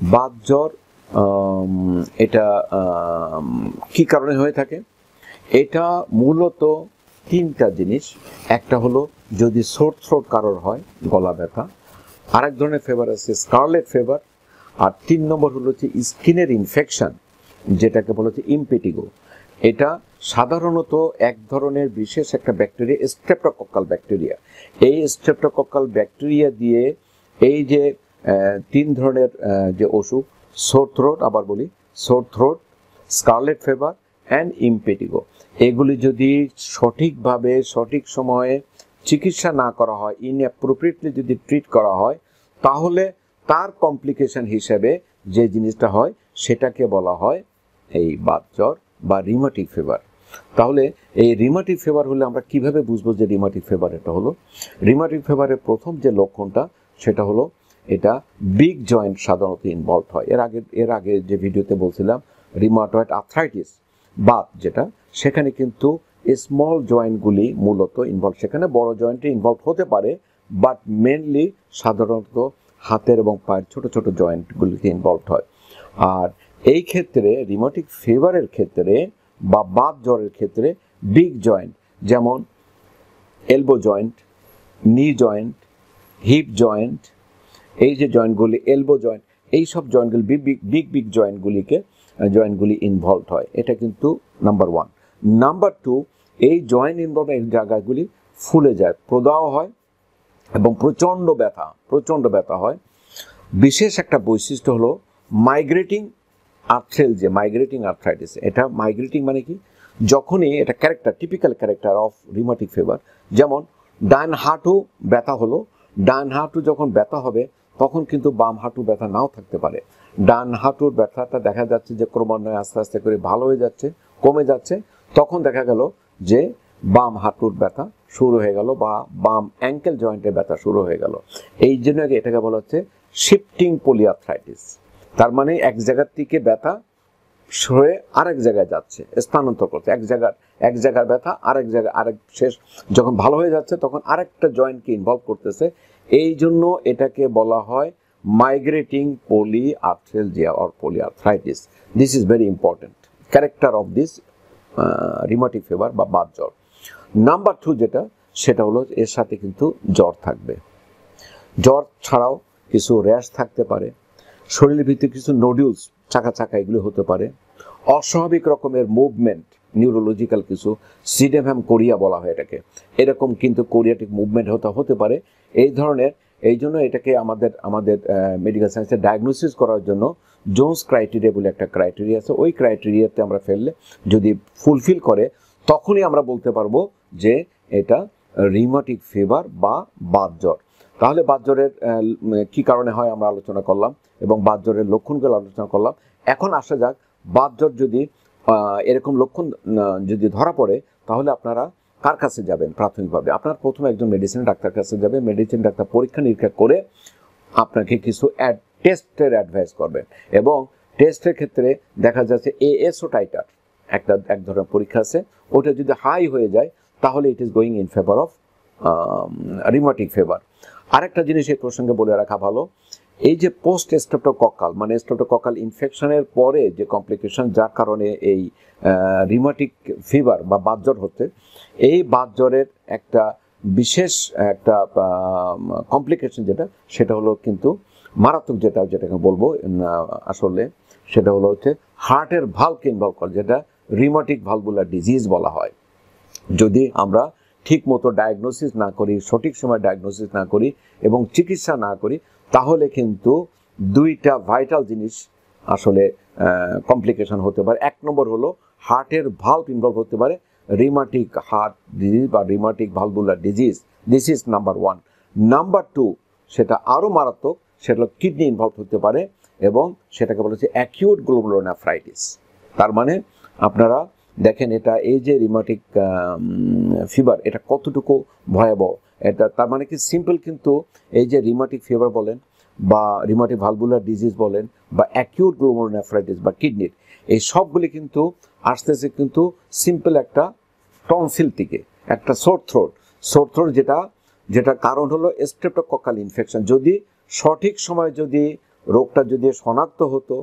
বাত জ্বর এটা কি কারণে হয়ে থাকে? এটা মূলত তিনটা জিনিস। একটা হলো যদি সোর থ্রোট কারোর হয়, গলা ব্যথা। আরেক ধরনের ফিভার আছে স্কারলেট ফিভার। আর 3 নম্বর হলো হচ্ছে স্কিনের ইনফেকশন, যেটাকে বলা হচ্ছে ইমপেটিগো। এটা সাধারণত এক ধরনের বিশেষ একটা ব্যাকটেরিয়া, স্ট্রেপ্টোকক্কাল ব্যাকটেরিয়া। এই স্ট্রেপ্টোকক্কাল ব্যাকটেরিয়া দিয়ে এই যে 3 ধরনের যে অসুখ, সোর থ্রোট, আবার বলি sore throat, scarlet fever and impetigo, এগুলি যদি সঠিকভাবে সঠিক সময়ে চিকিৎসা না করা হয়, ইনঅ্যাপ্রোপ্রিয়েটলি যদি ট্রিট করা হয়, তাহলে তার কমপ্লিকেশন হিসেবে যে জিনিসটা হয় সেটাকে বলা হয় এই বাত জ্বর বা রিউমাটিক ফিভার। তাহলে এই রিউমাটিক ফিভার হলে আমরা কিভাবে বুঝবো যে রিউমাটিক ফিভার এটা হলো? রিউমাটিক ফিভারের প্রথম যে লক্ষণটা সেটা হলো এটা বিগ জয়েন্ট সাধারণত ইনভলভ হয়। এর আগে যে ভিডিওতে বলছিলাম রিউমাটয়েড আর্থ্রাইটিস, বাত যেটা, সেখানে কিন্তু স্মল জয়েন্টগুলি মূলত ইনভলভ, সেখানে বড় জয়েন্টে ইনভলভ হতে পারে, বাট মেনলি সাধারণত হাতের এবং পায়ের ছোট ছোট জয়েন্টগুলিতে ইনভলভ হয়। আর এই ক্ষেত্রে রিউমাটিক ফিভারের ক্ষেত্রে বা বাত জ্বরের ক্ষেত্রে বিগ জয়েন্ট, যেমন এলবো জয়েন্ট, নি জয়েন্ট, হিপ জয়েন্ট, এই যে জয়েন্টগুলি, এলবো জয়েন্ট, এই সব জয়েন্টগুলি বিগ জয়েন্টগুলি ইনভলভ হয়। এটা কিন্তু নাম্বার 1। নাম্বার 2, এই জয়েন্ট ইনভলভের জায়গাগুলি ফুলে যায়, প্রদাহ হয় এবং প্রচণ্ড ব্যথা হয়। বিশেষ একটা বৈশিষ্ট্য হলো মাইগ্রেটিং আর্থ্রালজিয়া, মাইগ্রেটিং আর্থ্রাইটিস। এটা মাইগ্রেটিং মানে কি? যখনই এটা typical character of rheumatic fever, যেমন ডান হাঁটু ব্যথা হলো, ডান হাঁটু যখন ব্যথা হবে তখন কিন্তু বাম হাঁটু ব্যথা নাও থাকতে পারে। ডান হাঁটুর ব্যথাটা দেখা যাচ্ছে যে ক্রমান্বয়ে আস্তে আস্তে করে ভালো হয়ে যাচ্ছে, কমে যাচ্ছে, তখন দেখা গেল যে বাম হাঁটুর ব্যথা শুরু হয়ে গেল বা বাম অ্যাঙ্কেল জয়েন্টের ব্যথা শুরু হয়ে গেল। এই জন্য এটাকে বলা হচ্ছে শিফটিং পলিআর্থ্রাইটিস। তার মানে এক জায়গার থেকে ব্যথা সরে আরেক জায়গায় যাচ্ছে, স্থানান্তর করছে, এক জায়গার ব্যথা আরেক শেষ যখন ভালো হয়ে যাচ্ছে তখন আরেকটা জয়েন্টকে ইনভলভ করতেছে। এই জন্য এটাকে বলা হয় migrating polyarthralgia or polyarthritis. This is very important character of this rheumatic fever বা বাত জ্বর। নাম্বার 2 যেটা, সেটা হলো এর সাথে কিন্তু জ্বর থাকবে। জ্বর ছাড়াও কিছু র্যাশ থাকতে পারে, শরীরের ভিতরে কিছু নোডিউলস চাকা এগুলো হতে পারে, অস্বাভাবিক রকমের মুভমেন্ট, নিউরোলজিক্যাল কিছু সিডেমহ্যাম কোরিয়া বলা হয় এটাকে, এরকম কিন্তু কোরিয়াটিক মুভমেন্ট হতে পারে এই ধরনের। এই জন্য এটাকে আমাদের মেডিকেল সায়েন্সে ডায়াগনোসিস করার জন্য জোন্স ক্রাইটেরিয়া বলে একটা ক্রাইটেরিয়া আছে। ওই ক্রাইটেরিয়াতে আমরা ফেললে যদি ফুলফিল করে, তখনই আমরা বলতে পারবো যে এটা রিউমাটিক ফিভার বা বাত জ্বর। তাহলে বাত জ্বরের কী কারণে হয় আমরা আলোচনা করলাম এবং বাত জ্বরের লক্ষণগুলো আলোচনা করলাম। এখন আসা যাক, বাত জ্বর যদি এরকম লক্ষণ যদি ধরা পড়ে, তাহলে আপনারা কার কাছে যাবেন? প্রাথমিকভাবে আপনার প্রথমে একজন মেডিসিন ডাক্তার কাছে যাবে। মেডিসিন ডাক্তার পরীক্ষা নিরীক্ষা করে আপনাকে কিছু টেস্টের অ্যাডভাইস করবেন, এবং টেস্টের ক্ষেত্রে দেখা যাচ্ছে এএসও টাইটার এক ধরনের পরীক্ষা আছে, ওটা যদি হাই হয়ে যায় তাহলে it is going in favour of rheumatic fever. আরেকটা জিনিস এই প্রসঙ্গে বলে রাখা ভালো, এই যে পোস্ট স্ট্রেপ্টোকক্কাল মানে স্ট্রেপ্টোকক্কাল ইনফেকশনের পরে যে কমপ্লিকেশন, যার কারণে এই রিউমাটিক ফিভার বা বাত জ্বর হচ্ছে, এই বাত জ্বরের একটা বিশেষ একটা কমপ্লিকেশন সেটা হলো কিন্তু মারাত্মক, যেটাকে বলবো আসলে সেটা হলো হচ্ছে হার্টের ভালভকে ইনভলভ করে, যেটা রিউমাটিক ভালভুলার ডিজিজ বলা হয়। যদি আমরা ঠিক মতো ডায়াগনোসিস না করি, সঠিক সময় ডায়াগনোসিস না করি এবং চিকিৎসা না করি, তাহলে কিন্তু দুইটা ভাইটাল জিনিস আসলে কমপ্লিকেশন হতে পারে। 1 নম্বর হলো হার্টের ভালভ ইনভলভ হতে পারে, রিউমাটিক হার্ট ডিজিজ বা rheumatic valvular disease, this is number 1। Number 2, সেটা আরও মারাত্মক, সেটা হলো কিডনি ইনভলভ হতে পারে এবং সেটাকে বলা হচ্ছে অ্যাকিউট গ্লোমেরুলোনেফ্রাইটিস। তার মানে আপনারা দেখেন এটা, এই যে রিউমাটিক ফিভার এটা কতটুকু ভয়াবহ। এটা তার মানে কি সিম্পল, কিন্তু এই যে রিউমাটিক ফিভার বলেন বা রিউমাটিক ভালভুলার ডিজিজ বলেন বা অ্যাকিউট গ্লোমেরুলোনেফ্রাইটিস বা কিডনির, এই সবগুলি কিন্তু আসতেছে কিন্তু সিম্পল একটা টনসিল থেকে, একটা সোর থ্রোট, যেটা কারণ হলো স্ট্রেপ্টোকক্কাল ইনফেকশন। যদি সঠিক সময় যদি রোগটা যদি শনাক্ত হতো,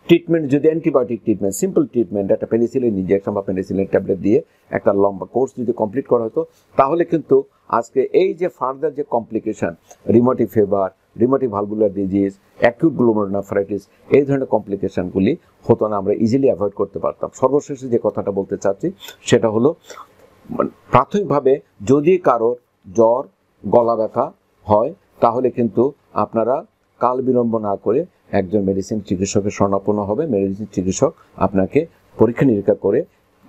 ট্রিটমেন্ট যদি অ্যান্টিবায়োটিক ট্রিটমেন্ট, সিম্পল ট্রিটমেন্ট, একটা পেনিসিলিন ইনজেকশন বা পেনিসিলিন ট্যাবলেট দিয়ে একটা লম্বা কোর্স যদি কমপ্লিট করা হতো, তাহলে কিন্তু আজকে এই যে ফার্দার যে complication, rheumatic fever, rheumatic valvular disease, acute glomerulonephritis, এই ধরনের কমপ্লিকেশনগুলি হতো না, আমরা ইজিলি অ্যাভয়েড করতে পারতাম। সর্বশেষে যে কথাটা বলতে চাচ্ছি সেটা হলো, প্রাথমিকভাবে যদি কারোর জ্বর, গলা ব্যথা হয়, তাহলে কিন্তু আপনারা কাল বিলম্ব না করে একজন মেডিসিন চিকিৎসকের শরণাপন্ন হবে। মেডিসিন চিকিৎসক আপনাকে পরীক্ষা নিরীক্ষা করে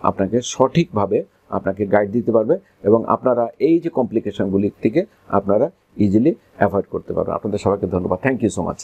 আপনাকে সঠিকভাবে আপনাকে গাইড দিতে পারবে এবং আপনারা এই যে কমপ্লিকেশনগুলি থেকে আপনারা ইজিলি অ্যাভয়েড করতে পারবেন। আপনাদের সবাইকে ধন্যবাদ। Thank you so much.